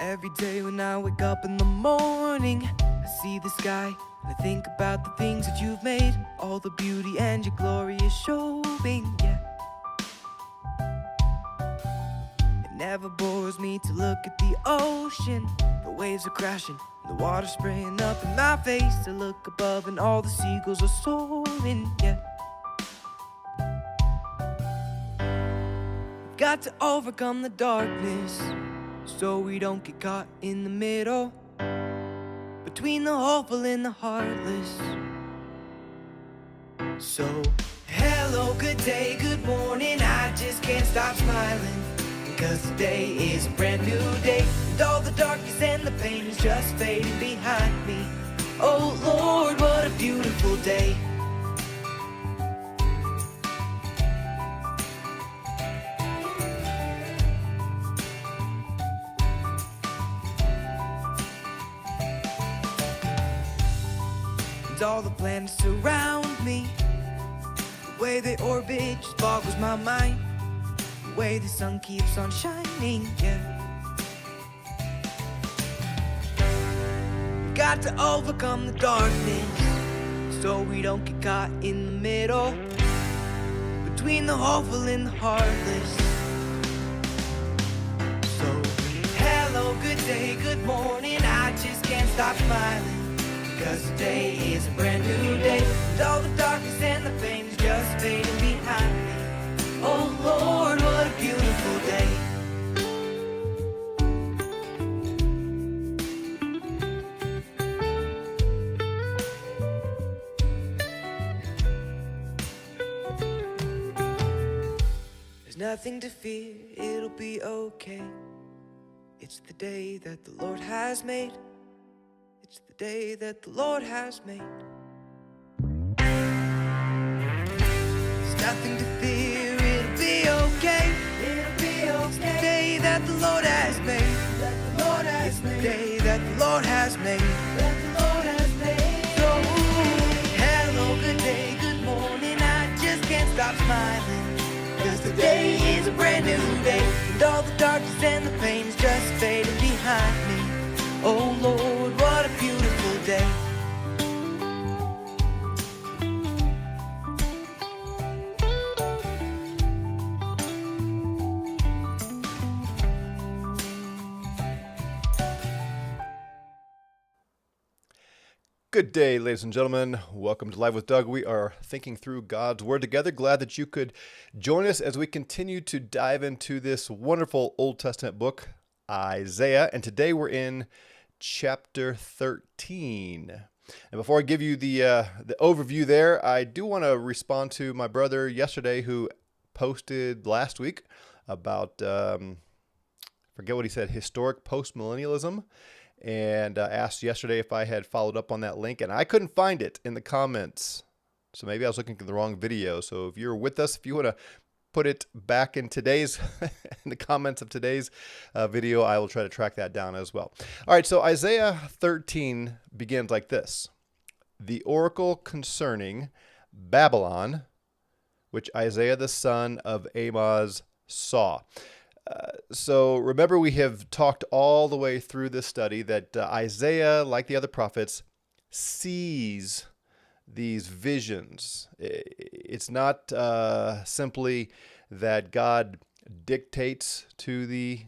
Every day when I wake up in the morning, I see the sky and I think about the things that you've made, all the beauty and your glory is showing, yeah. It never bores me to look at the ocean. The waves are crashing, the water spraying up in my face. I look above and all the seagulls are soaring, yeah. We've got to overcome the darkness so we don't get caught in the middle, between the hopeful and the heartless. So, hello, good day, good morning, I just can't stop smiling, because today is a brand new day, and all the darkness and the pain is just fading behind me. Oh Lord, what a beautiful day. All the planets surround me, the way they orbit just boggles my mind, the way the sun keeps on shining, yeah. We've got to overcome the darkness so we don't get caught in the middle, between the hopeful and the heartless. So, hello, good day, good morning, I just can't stop smiling, because today is a brand new day, and all the darkness and the pain is just fading behind me. Oh Lord, what a beautiful day. There's nothing to fear, it'll be okay. It's the day that the Lord has made. It's the day that the Lord has made. There's nothing to fear, it'll be okay. It'll be okay. It's the day that the Lord has made. That the Lord has made. It's the day that the Lord has made. That the Lord has made. So, hello, good day, good morning, I just can't stop smiling, because today is a brand new day, and all the darkness and the pain is just fading behind me. Oh Lord, what a beautiful day. Good day, ladies and gentlemen. Welcome to Live with Doug. We are thinking through God's Word together. Glad that you could join us as we continue to dive into this wonderful Old Testament book, Isaiah. And today we're in chapter 13. And before I give you the overview there, I do want to respond to my brother yesterday who posted last week about, forget what he said, historic postmillennialism. And asked yesterday if I had followed up on that link, and I couldn't find it in the comments. So maybe I was looking at the wrong video. So if you're with us, if you want to put it back in today's, in the comments of today's video, I will try to track that down as well. All right, so Isaiah 13 begins like this. The oracle concerning Babylon, which Isaiah the son of Amoz saw. So remember, we have talked all the way through this study that Isaiah, like the other prophets, sees these visions. It's not simply that God dictates to the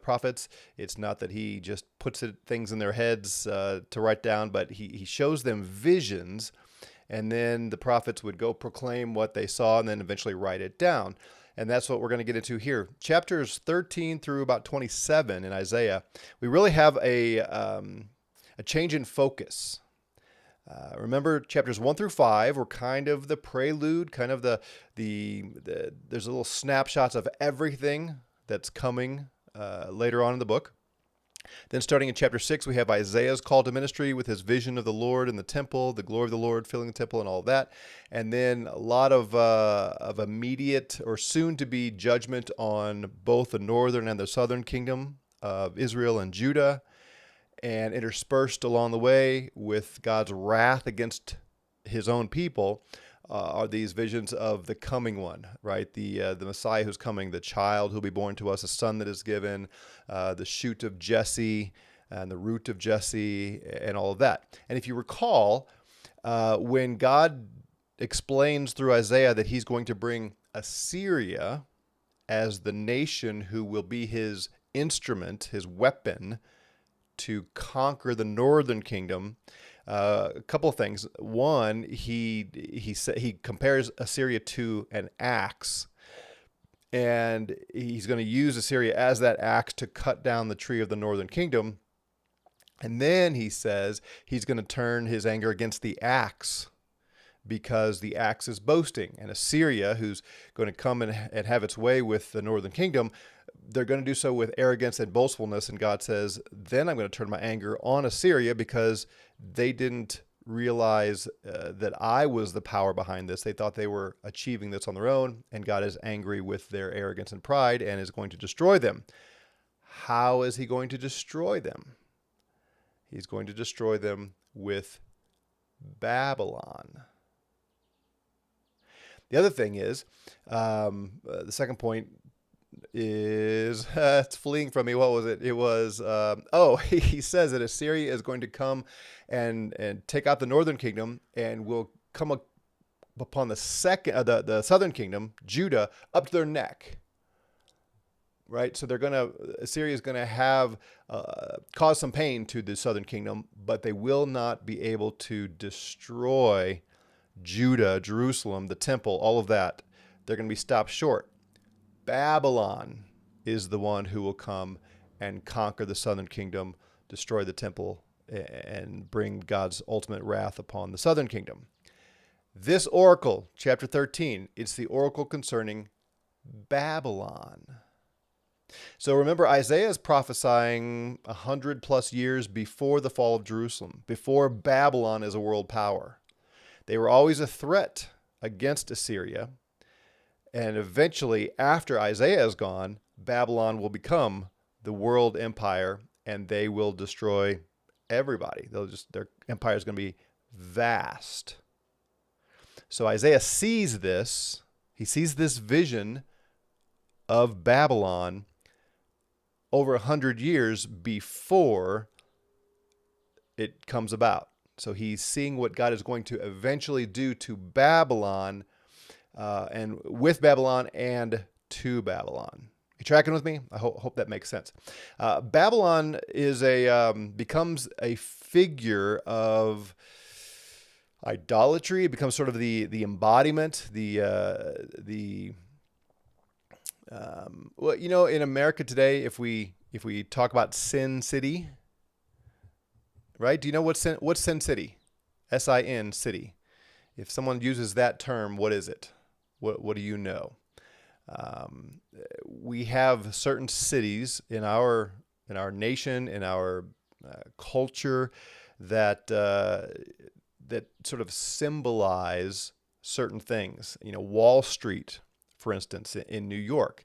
prophets. It's not that he just puts things in their heads to write down, but he shows them visions, and then the prophets would go proclaim what they saw and then eventually write it down. And that's what we're going to get into here. Chapters 13 through about 27 in Isaiah, we really have a change in focus. Remember, chapters 1 through 5 were kind of the prelude, kind of there's little snapshots of everything that's coming later on in the book. Then starting in chapter 6, we have Isaiah's call to ministry with his vision of the Lord in the temple, the glory of the Lord filling the temple and all that. And then a lot of immediate or soon-to-be judgment on both the northern and the southern kingdom of Israel and Judah, and interspersed along the way with God's wrath against his own people are these visions of the coming one, right? The Messiah who's coming, the child who'll be born to us, a son that is given, the shoot of Jesse and the root of Jesse, and all of that. And if you recall, when God explains through Isaiah that he's going to bring Assyria as the nation who will be his instrument, his weapon to conquer the northern kingdom, a couple of things. One, he compares Assyria to an axe, and he's going to use Assyria as that axe to cut down the tree of the northern kingdom. And then he says he's going to turn his anger against the axe, because the axe is boasting. And Assyria, who's going to come and have its way with the northern kingdom, they're going to do so with arrogance and boastfulness. And God says, then I'm going to turn my anger on Assyria, because they didn't realize that I was the power behind this. They thought they were achieving this on their own, and God is angry with their arrogance and pride and is going to destroy them. How is he going to destroy them? He's going to destroy them with Babylon. The other thing is, the second point is, it's fleeing from me. What was it? It was, he says that Assyria is going to come and take out the northern kingdom, and will come upon the southern kingdom, Judah, up to their neck. Right? So Assyria is going to have, cause some pain to the southern kingdom, but they will not be able to destroy Judah, Jerusalem, the temple, all of that. They're going to be stopped short. Babylon is the one who will come and conquer the southern kingdom, destroy the temple, and bring God's ultimate wrath upon the southern kingdom. This oracle, chapter 13, it's the oracle concerning Babylon. So remember, Isaiah is prophesying 100+ years before the fall of Jerusalem, before Babylon is a world power. They were always a threat against Assyria. And eventually, after Isaiah is gone, Babylon will become the world empire, and they will destroy everybody. Their empire is going to be vast. So Isaiah sees this. He sees this vision of Babylon over 100 years before it comes about. So he's seeing what God is going to eventually do to Babylon, and with Babylon and to Babylon. You tracking with me? I hope that makes sense. Babylon is becomes a figure of idolatry. It becomes sort of the embodiment, well, in America today, if we talk about Sin City, right? Do you know what's Sin City? S-I-N city. If someone uses that term, what is it? What do you know? We have certain cities in our nation, in our culture, that sort of symbolize certain things. Wall Street, for instance, in New York,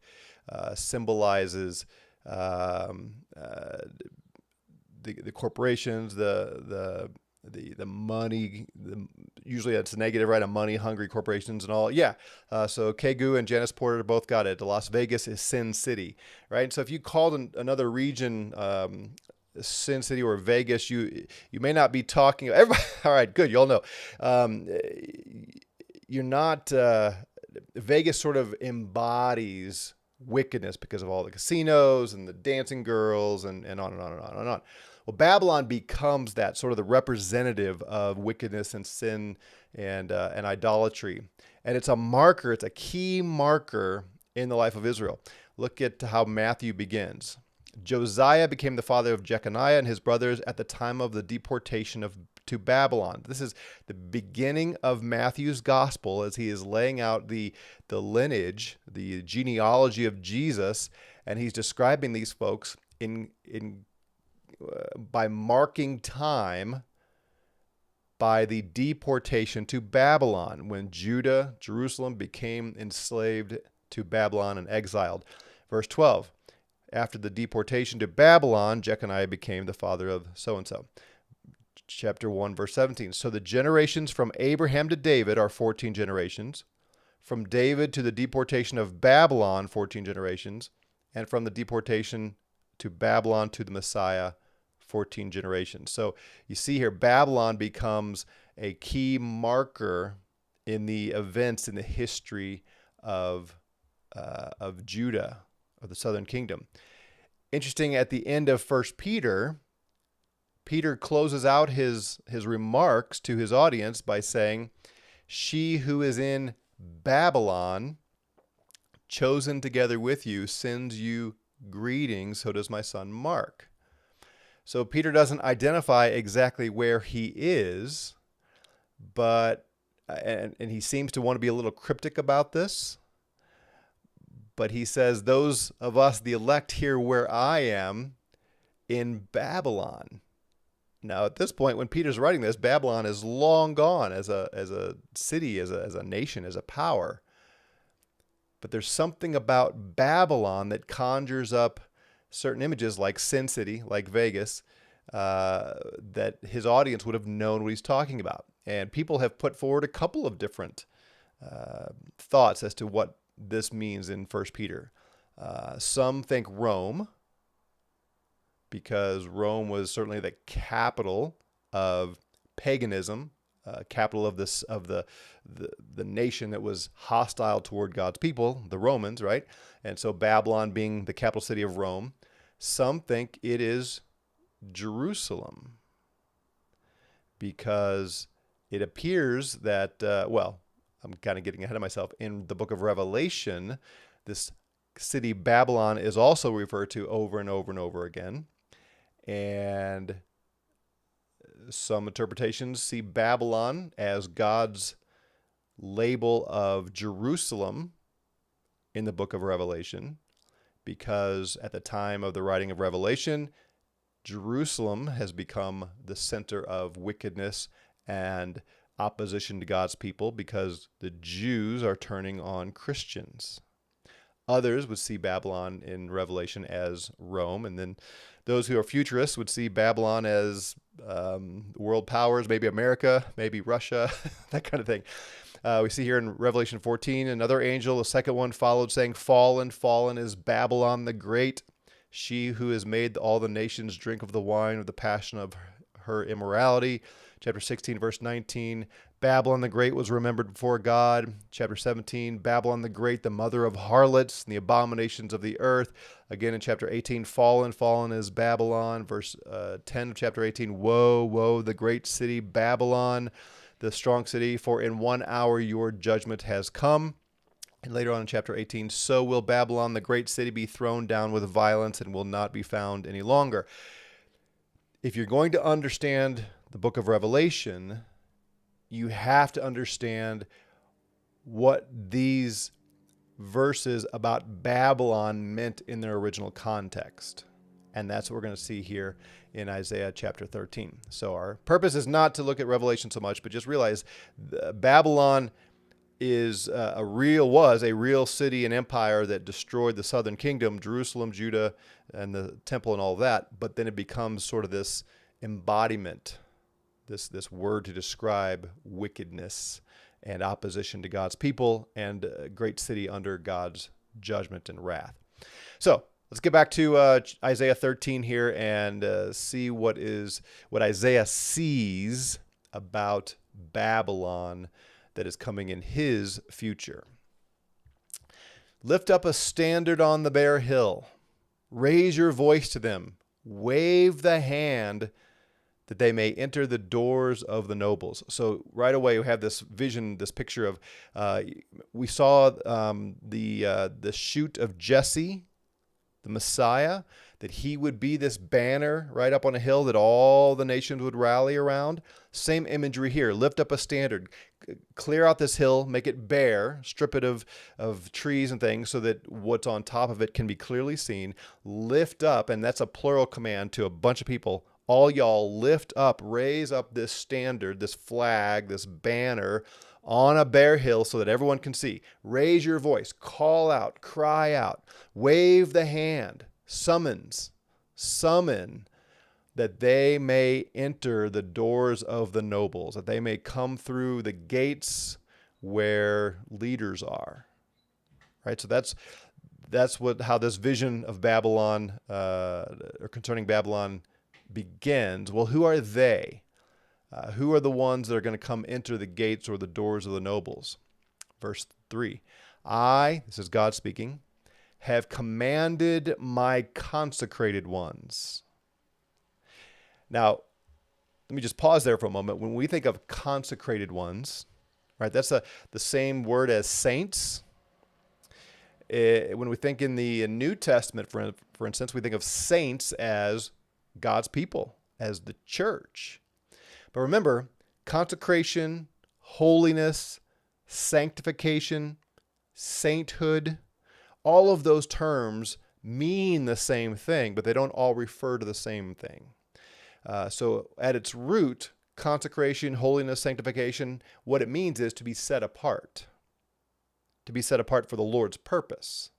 symbolizes the corporations, the money. Usually that's negative, right? Money hungry corporations and all. Yeah. So Kegu and Janice Porter both got it. Las Vegas is Sin City, right? So if you called another region Sin City or Vegas, you may not be talking. Everybody, all right, good. You all know. You're not. Vegas sort of embodies wickedness because of all the casinos and the dancing girls and on and on and on and on. Well, Babylon becomes that sort of the representative of wickedness and sin and idolatry. And it's a marker, it's a key marker in the life of Israel. Look at how Matthew begins. Josiah became the father of Jeconiah and his brothers at the time of the deportation to Babylon. This is the beginning of Matthew's gospel as he is laying out the lineage, the genealogy of Jesus, and he's describing these folks by marking time by the deportation to Babylon, when Judah, Jerusalem, became enslaved to Babylon and exiled. Verse 12, after the deportation to Babylon, Jeconiah became the father of so-and-so. chapter 1, verse 17. So the generations from Abraham to David are 14 generations. From David to the deportation of Babylon, 14 generations. And from the deportation to Babylon to the Messiah, 14 generations. So you see here, Babylon becomes a key marker in the events in the history of Judah, of the southern kingdom. Interesting, at the end of 1 Peter, Peter closes out his remarks to his audience by saying, "She who is in Babylon, chosen together with you, sends you greetings, so does my son Mark." So Peter doesn't identify exactly where he is, but and he seems to want to be a little cryptic about this. But he says, those of us, the elect, here where I am, in Babylon. Now, at this point, when Peter's writing this, Babylon is long gone as a city, as a nation, as a power. But there's something about Babylon that conjures up certain images, like Sin City, like Vegas, that his audience would have known what he's talking about. And people have put forward a couple of different thoughts as to what this means in 1 Peter. Some think Rome, because Rome was certainly the capital of paganism, capital of the nation that was hostile toward God's people, the Romans, right? And so Babylon being the capital city of Rome. Some think it is Jerusalem, because it appears that, well, I'm kind of getting ahead of myself. In the book of Revelation, this city Babylon is also referred to over and over and over again. And some interpretations see Babylon as God's label of Jerusalem in the book of Revelation, because at the time of the writing of Revelation, Jerusalem has become the center of wickedness and opposition to God's people, because the Jews are turning on Christians. Others would see Babylon in Revelation as Rome, and then those who are futurists would see Babylon as world powers, maybe America, maybe Russia, that kind of thing. We see here in Revelation 14, another angel, the second one, followed, saying, "Fallen, fallen is Babylon the Great, she who has made all the nations drink of the wine of the passion of her immorality." Chapter 16, verse 19, Babylon the Great was remembered before God. Chapter 17, Babylon the Great, the mother of harlots and the abominations of the earth. Again in chapter 18, fallen, fallen is Babylon. Verse 10 of chapter 18, woe, woe, the great city Babylon, the strong city, for in 1 hour your judgment has come. And later on in chapter 18, so will Babylon, the great city, be thrown down with violence and will not be found any longer. If you're going to understand the book of Revelation, you have to understand what these verses about Babylon meant in their original context. And that's what we're going to see here in Isaiah chapter 13. So our purpose is not to look at Revelation so much, but just realize Babylon was a real city and empire that destroyed the southern kingdom, Jerusalem, Judah, and the temple and all that. But then it becomes sort of this embodiment, this word to describe wickedness and opposition to God's people, and a great city under God's judgment and wrath. So let's get back to Isaiah 13 here and see what Isaiah sees about Babylon that is coming in his future. Lift up a standard on the bare hill. Raise your voice to them. Wave the hand that they may enter the doors of the nobles. So right away we have this vision, this picture of, we saw the shoot of Jesse, the Messiah, that he would be this banner right up on a hill that all the nations would rally around. Same imagery here. Lift up a standard. Clear out this hill, make it bare, strip it of trees and things so that what's on top of it can be clearly seen. Lift up, and that's a plural command to a bunch of people. All y'all lift up, raise up this standard, this flag, this banner on a bare hill so that everyone can see. Raise your voice, call out, cry out, wave the hand, summon that they may enter the doors of the nobles, that they may come through the gates where leaders are. Right? So that's how this vision of Babylon, or concerning Babylon, begins. Well, who are they? Who are the ones that are going to come enter the gates or the doors of the nobles? Verse 3. I, this is God speaking, have commanded my consecrated ones. Now, let me just pause there for a moment. When we think of consecrated ones, right, that's the same word as saints. When we think in the New Testament, for instance, we think of saints as God's people, as the church. But remember, consecration, holiness, sanctification, sainthood, all of those terms mean the same thing, but they don't all refer to the same thing. So at its root, consecration, holiness, sanctification, what it means is to be set apart. To be set apart for the Lord's purpose.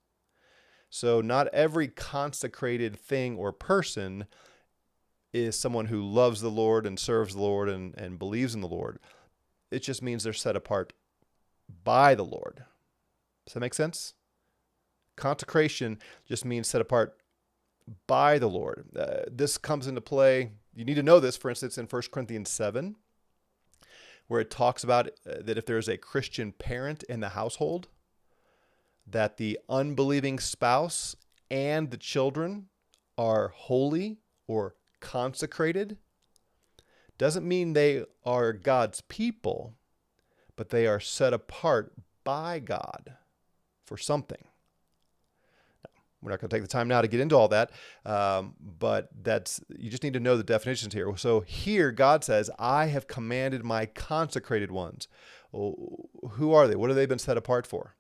So not every consecrated thing or person is someone who loves the Lord and serves the Lord and believes in the Lord. It just means they're set apart by the Lord. Does that make sense? Consecration just means set apart by the Lord. This comes into play. You need to know this, for instance, in 1 Corinthians 7, where it talks about that if there is a Christian parent in the household, that the unbelieving spouse and the children are holy or consecrated. Doesn't mean they are God's people, but they are set apart by God for something. We're not going to take the time now to get into all that, but you just need to know the definitions here. So here God says, I have commanded my consecrated ones. Well, who are they? What have they been set apart for?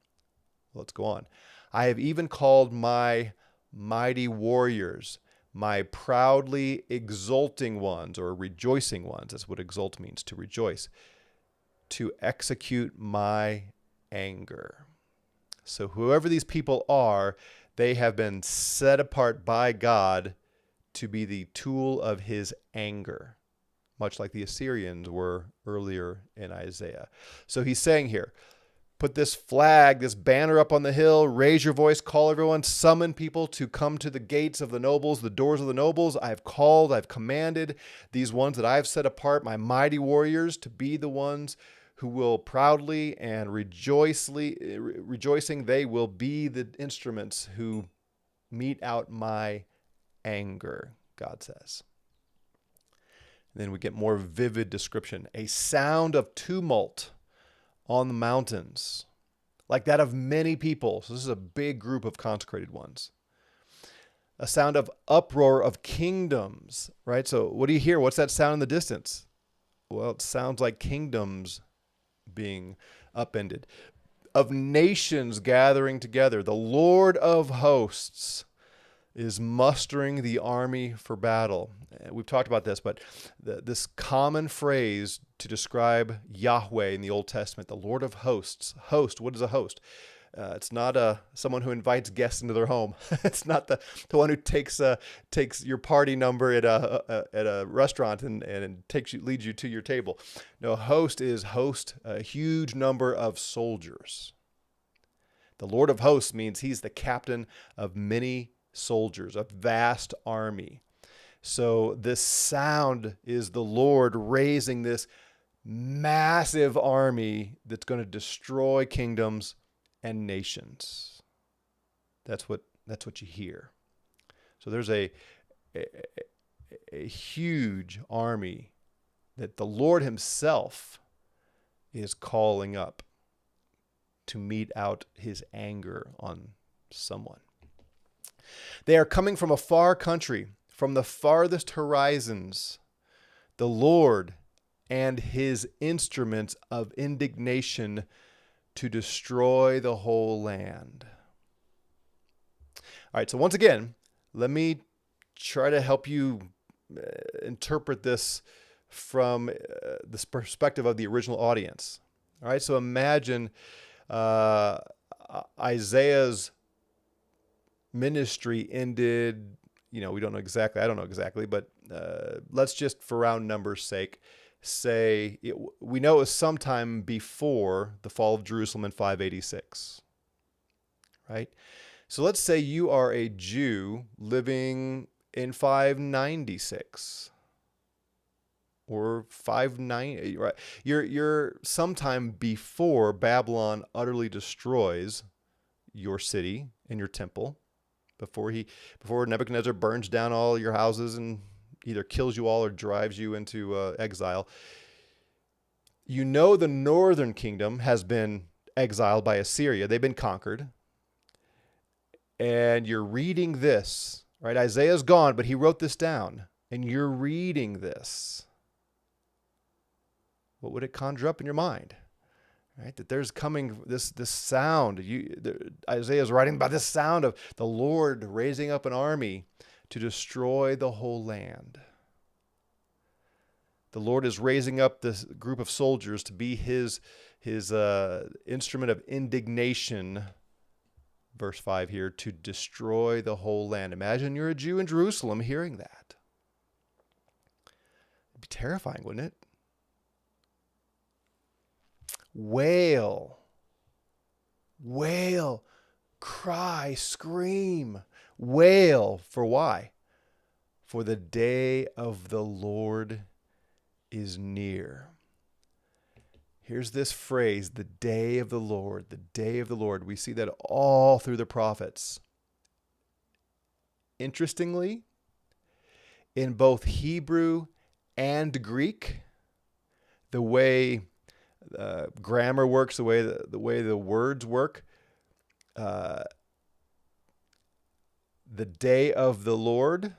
Let's go on. I have even called my mighty warriors, my proudly exulting ones, or rejoicing ones. That's what exult means, to rejoice, to execute my anger. So whoever these people are, they have been set apart by God to be the tool of his anger, much like the Assyrians were earlier in Isaiah. So he's saying here, put this flag, this banner up on the hill, raise your voice, call everyone, summon people to come to the gates of the nobles, the doors of the nobles. I've called, I've commanded these ones that I've set apart, my mighty warriors, to be the ones who will proudly and rejoicing, they will be the instruments who mete out my anger, God says. And then we get more vivid description. A sound of tumult on the mountains, like that of many people. So this is a big group of consecrated ones. A sound of uproar of kingdoms, right? So what do you hear? What's that sound in the distance? Well, it sounds like kingdoms being upended, of nations gathering together. The Lord of hosts is mustering the army for battle. We've talked about this, but this common phrase to describe Yahweh in the Old Testament, the Lord of hosts. Host, what is a host? It's not someone who invites guests into their home. It's not the one who takes your party number at a restaurant and leads you to your table. No, host is a huge number of soldiers. The Lord of hosts means he's the captain of many soldiers, a vast army. So this sound is the Lord raising this massive army that's going to destroy kingdoms and nations. That's what you hear. So there's a huge army that the Lord himself is calling up to mete out his anger on someone. They are coming from a far country, from the farthest horizons. The Lord and his instruments of indignation to destroy the whole land. All right, so once again, let me try to help you interpret this from this perspective of the original audience. All right, so imagine Isaiah's ministry ended, we don't know exactly, I don't know exactly, but let's just, for round numbers' sake, say we know it was sometime before the fall of Jerusalem in 586, right? So let's say you are a Jew living in 596 or 590, right? You're sometime before Babylon utterly destroys your city and your temple, before Nebuchadnezzar burns down all your houses and either kills you all or drives you into exile. You know the northern kingdom has been exiled by Assyria. They've been conquered. And you're reading this, right? Isaiah's gone, but he wrote this down. And you're reading this. What would it conjure up in your mind? Right? That there's coming this sound. Isaiah's writing about this sound of the Lord raising up an army to destroy the whole land. The Lord is raising up this group of soldiers to be his instrument of indignation, verse 5 here, to destroy the whole land. Imagine you're a Jew in Jerusalem hearing that. It'd be terrifying, wouldn't it? Wail, cry, scream, wail. For why? For the day of the Lord is near. Here's this phrase, the day of the Lord, the day of the Lord. We see that all through the prophets. Interestingly, in both Hebrew and Greek, the way grammar works, the way the words work, the day of the Lord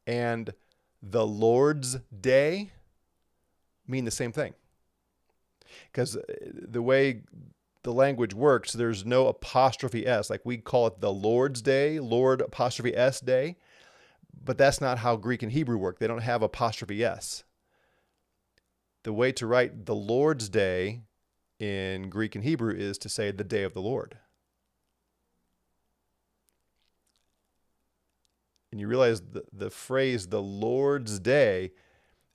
and the Lord's day mean the same thing. Because the way the language works, there's no apostrophe S. Like we call it the Lord's day, Lord apostrophe S day. But that's not how Greek and Hebrew work. They don't have apostrophe S. The way to write the Lord's day in Greek and Hebrew is to say the day of the Lord. And you realize the phrase the Lord's day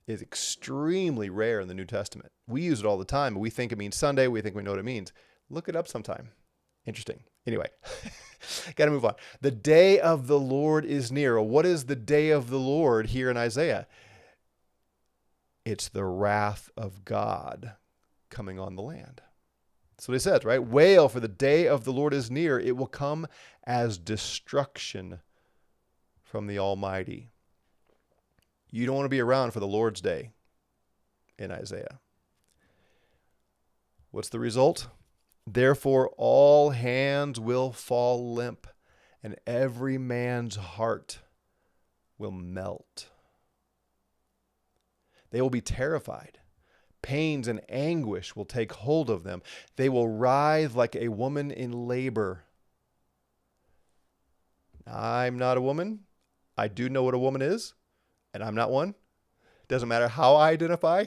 is extremely rare in the New Testament. We use it all the time. We think it means Sunday. We think we know what it means. Look it up sometime. Interesting. Anyway, got to move on. The day of the Lord is near. What is the day of the Lord here in Isaiah? It's the wrath of God coming on the land. That's what he says, right? Wail, for the day of the Lord is near. It will come as destruction from the Almighty. You don't want to be around for the Lord's day in Isaiah. What's the result? Therefore, all hands will fall limp, and every man's heart will melt. They will be terrified. Pains and anguish will take hold of them. They will writhe like a woman in labor. I'm not a woman. I do know what a woman is, and I'm not one. Doesn't matter how I identify.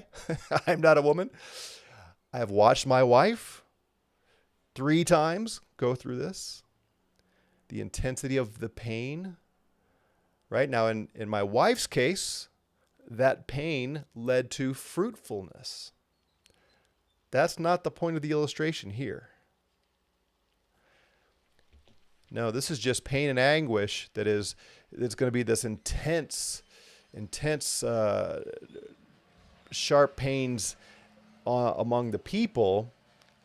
I'm not a woman. I have watched my wife 3 times go through this. The intensity of the pain. Right now, in my wife's case, that pain led to fruitfulness. That's not the point of the illustration here. No, this is just pain and anguish it's going to be this intense, sharp pains among the people,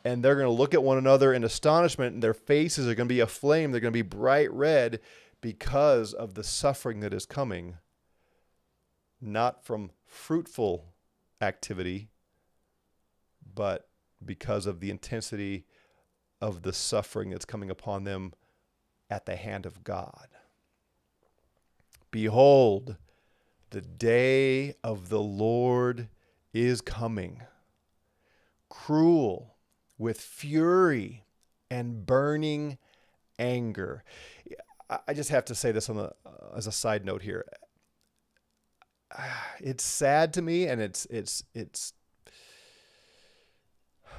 and they're going to look at one another in astonishment, and their faces are going to be aflame. They're going to be bright red because of the suffering that is coming, not from fruitful activity, but because of the intensity of the suffering that's coming upon them at the hand of God. Behold, the day of the Lord is coming, cruel, with fury and burning anger. I just have to say this as a side note here. It's sad to me, and it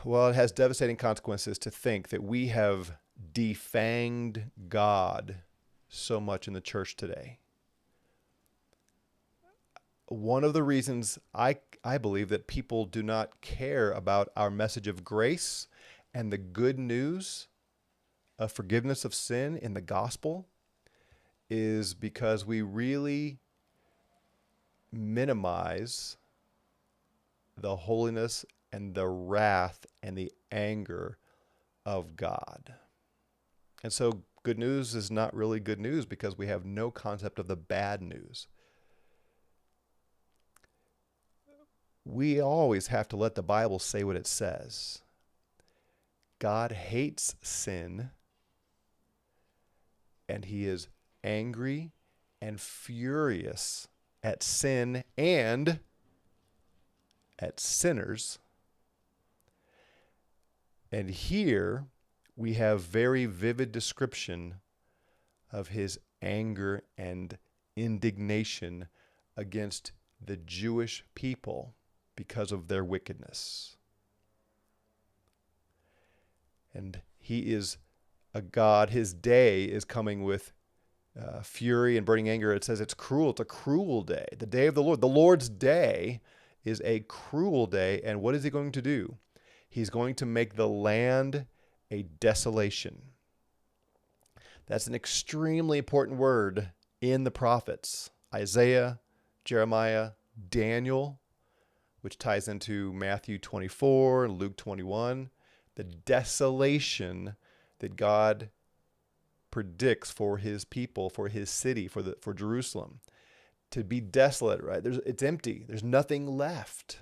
has devastating consequences to think that we have defanged God so much in the church today. one of the reasons I believe that people do not care about our message of grace and the good news of forgiveness of sin in the gospel is because we really minimize the holiness and the wrath and the anger of God. And so good news is not really good news because we have no concept of the bad news. We always have to let the Bible say what it says. God hates sin, and he is angry and furious at sin and at sinners. And here we have very vivid description of his anger and indignation against the Jewish people because of their wickedness. And he is a God. His day is coming with fury and burning anger. It says it's cruel. It's a cruel day. The day of the Lord. The Lord's day is a cruel day. And what is he going to do? He's going to make the land a desolation. That's an extremely important word in the prophets. Isaiah, Jeremiah, Daniel, which ties into Matthew 24 and Luke 21. The desolation that God predicts for his people, for his city, for Jerusalem. To be desolate, right? It's empty. There's nothing left.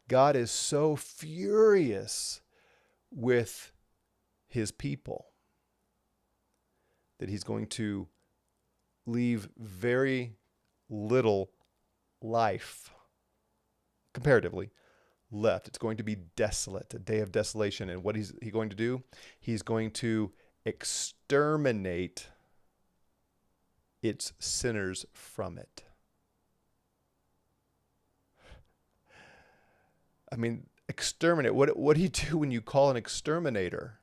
God is so furious with his people that he's going to leave very little life, comparatively, left. It's going to be desolate, a day of desolation. And what he's going to do? He's going to exterminate its sinners from it. I mean, exterminate. What do you do when you call an exterminator?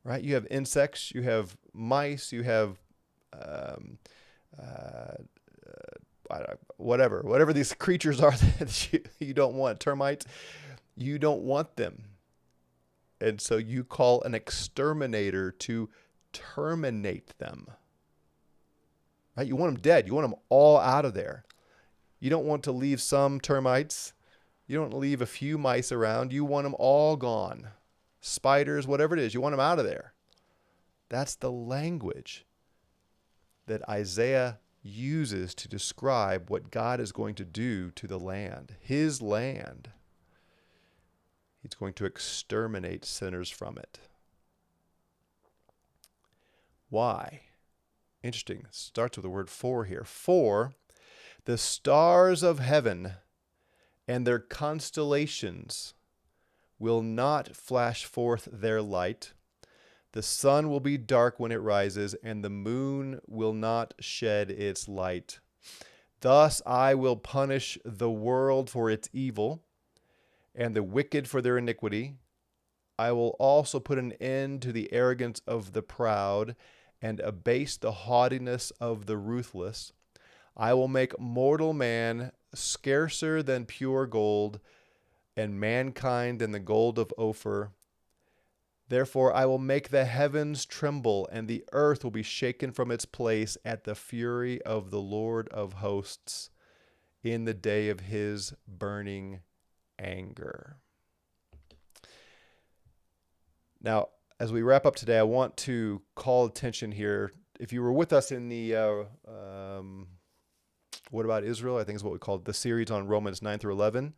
Right? You have insects, you have mice, you have whatever these creatures are that you don't want, termites, you don't want them. And so you call an exterminator to terminate them. Right? You want them dead. You want them all out of there. You don't want to leave some termites. You don't leave a few mice around. You want them all gone. Spiders, whatever it is, you want them out of there. That's the language that Isaiah uses to describe what God is going to do to the land, his land. He's going to exterminate sinners from it. Why? Interesting. It starts with the word for here. For the stars of heaven and their constellations will not flash forth their light. The sun will be dark when it rises, and the moon will not shed its light. Thus I will punish the world for its evil, and the wicked for their iniquity. I will also put an end to the arrogance of the proud, and abase the haughtiness of the ruthless. I will make mortal man scarcer than pure gold, and mankind than the gold of Ophir. Therefore I will make the heavens tremble, and the earth will be shaken from its place at the fury of the Lord of hosts in the day of his burning anger. Now, as we wrap up today, I want to call attention here. If you were with us in the What About Israel, I think is what we called the series on Romans 9 through 11,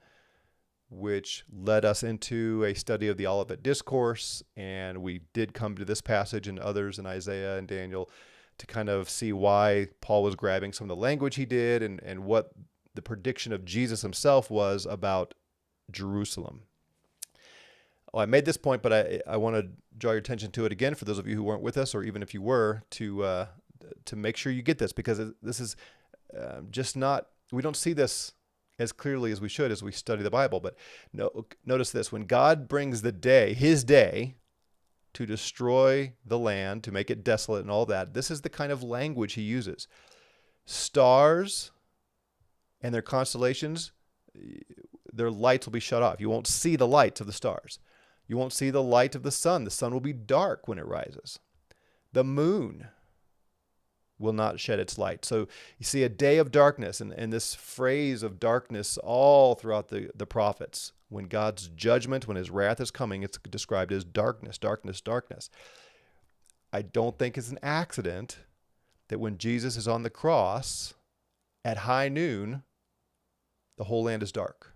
which led us into a study of the Olivet Discourse. And we did come to this passage and others in Isaiah and Daniel to kind of see why Paul was grabbing some of the language he did and what the prediction of Jesus himself was about Jerusalem. Well, I made this point, but I want to draw your attention to it again for those of you who weren't with us, or even if you were, to make sure you get this, because this is just not, we don't see this as clearly as we should as we study the Bible. But notice this: when God brings the day, his day, to destroy the land, to make it desolate and all that, this is the kind of language he uses. Stars and their constellations, their lights will be shut off. You won't see the lights of the stars. You won't see the light of the sun. The sun will be dark when it rises. The moon will not shed its light. So you see a day of darkness, and this phrase of darkness all throughout the prophets. When God's judgment, when his wrath is coming, it's described as darkness, darkness, darkness. I don't think it's an accident that when Jesus is on the cross at high noon, the whole land is dark.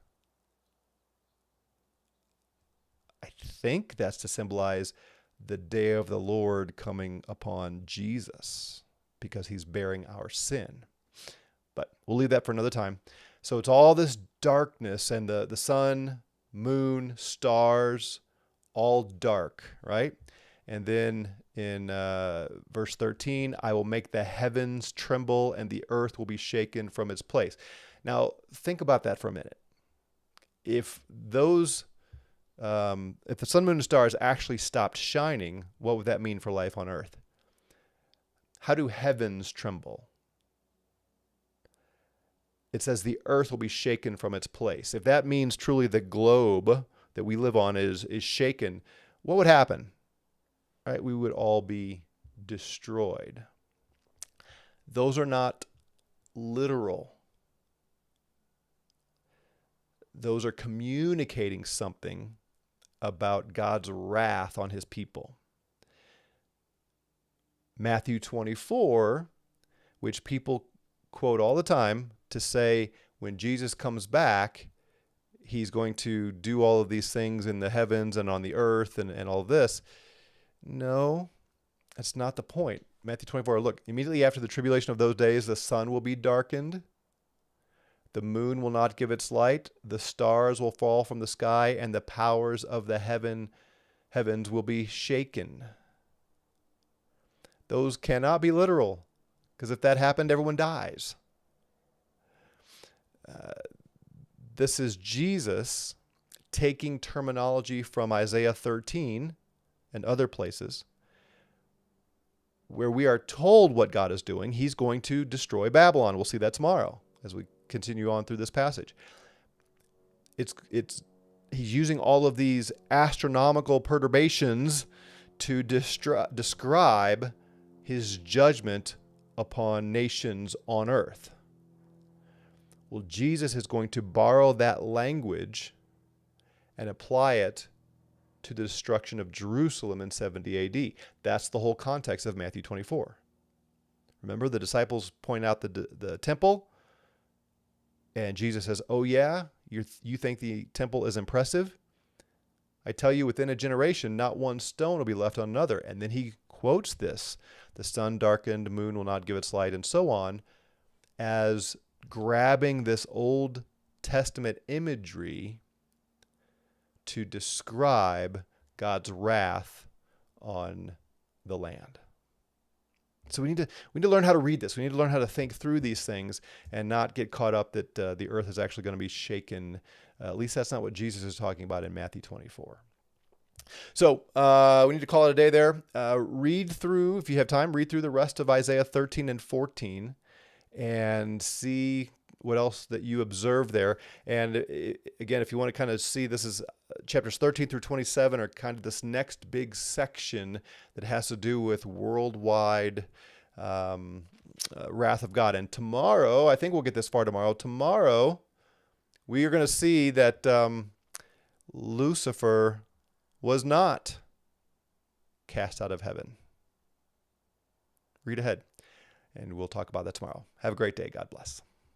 I think that's to symbolize the day of the Lord coming upon Jesus, because he's bearing our sin. But we'll leave that for another time. So it's all this darkness, and the sun, moon, stars, all dark, right? And then in verse 13, I will make the heavens tremble and the earth will be shaken from its place. Now, think about that for a minute. If the sun, moon, and stars actually stopped shining, what would that mean for life on earth? How do heavens tremble? It says the earth will be shaken from its place. If that means truly the globe that we live on is shaken, what would happen? Right? We would all be destroyed. Those are not literal. Those are communicating something about God's wrath on his people. Matthew 24, which people quote all the time to say when Jesus comes back, he's going to do all of these things in the heavens and on the earth and all this. No, that's not the point. Matthew 24, look, immediately after the tribulation of those days, the sun will be darkened. The moon will not give its light. The stars will fall from the sky, and the powers of the heavens will be shaken. Those cannot be literal, because if that happened, everyone dies. This is Jesus taking terminology from Isaiah 13 and other places where we are told what God is doing. He's going to destroy Babylon. We'll see that tomorrow as we continue on through this passage. He's using all of these astronomical perturbations to describe his judgment upon nations on earth. Well, Jesus is going to borrow that language and apply it to the destruction of Jerusalem in 70 AD. That's the whole context of Matthew 24. Remember, the disciples point out the temple, and Jesus says, oh yeah, you think the temple is impressive? I tell you, within a generation, not one stone will be left on another. And then he quotes this, the sun darkened, the moon will not give its light, and so on, as grabbing this Old Testament imagery to describe God's wrath on the land. So we need to learn how to read this. We need to learn how to think through these things and not get caught up that the earth is actually going to be shaken. At least that's not what Jesus is talking about in Matthew 24. So we need to call it a day there. Read through, if you have time, read through the rest of Isaiah 13 and 14 and see what else that you observe there. And again, if you want to kind of see, this is chapters 13 through 27 are kind of this next big section that has to do with worldwide wrath of God. And tomorrow, I think we'll get this far tomorrow. Tomorrow, we are going to see that Lucifer was not cast out of heaven. Read ahead, and we'll talk about that tomorrow. Have a great day. God bless.